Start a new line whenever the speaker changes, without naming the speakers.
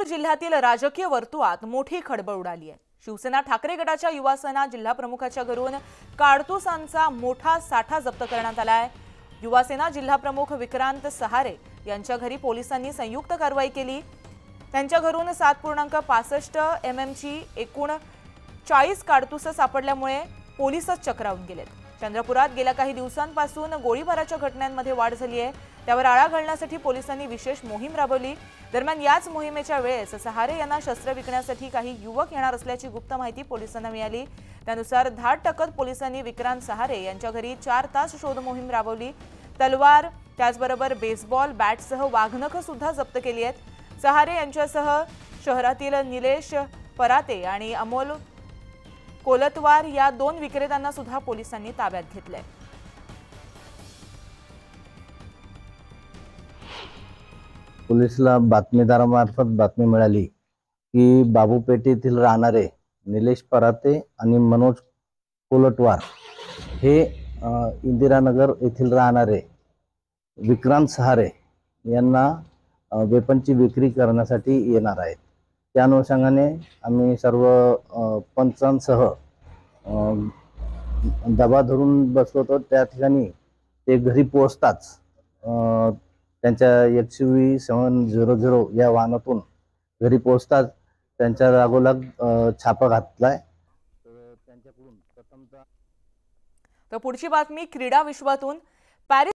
जिल्ह्यातील राजकीय वर्तुळात मोठी खळबळ उडाली आहे। शिवसेना ठाकरे गटाच्या युवासेना जिल्हा प्रमुखाच्या घरून काडतुसांचा मोठा साठा जप्त करण्यात आला आहे। युवासेना जिल्हा प्रमुख विक्रांत सहारे यांच्या घरी पोलिसांनी संयुक्त कारवाई केली। त्यांच्या घरून 7.65 mm ची एकूण 40 काडतुस सापडल्यामुळे पोलीसच चक्रावून गेलेत। चंद्रपुरात गेल्या काही दिवसांपासून गोळीबाराच्या घटनांमध्ये वाढ झाली आहे। त्यावर आळा घालण्यासाठी पोलिसांनी विशेष मोहीम राबवली। दरम्यान याच मोहिमेच्या वेळेस सहारे यांना शस्त्र विकण्यासाठी काही युवक येणार असल्याची गुप्त माहिती पोलिसांना मिळाली। त्यानुसार धाड टाकत पोलिसांनी विक्रांत सहारे यांच्या घरी 4 तास शोध मोहीम राबवली। तलवार त्याचबरोबर बेसबॉल बॅटसह वाघनख सुद्धा जप्त केली आहेत। सहारे यांच्यासह शहरातील निलेश पराते आणि अमोल कोलतवार या 2 विक्रेत्यांना सुद्धा पोलिसांनी ताब्यात घेतले।
पोलिसला बातमीदारामार्फत बातमी मिळाली की बाबूपेठ येथील राहणारे निलेश पराते आणि मनोज कोलटवार हे इंदिरानगर येथील राहणारे विक्रांत सहारे यांना वेपनची विक्री करण्यासाठी येणार आहेत। त्या अनुषंगाने आम्ही सर्व पंचांसह दबा धरून बसलो होतो। त्या ठिकाणी ते घरी पोहोचताच त्यांच्या XUV 700 या वाहनातून घरी पोहोचताच त्यांच्या जागोजाग छापा घातलाय।
तर पुढची बातमी क्रीडा विश्वातून। पॅरिस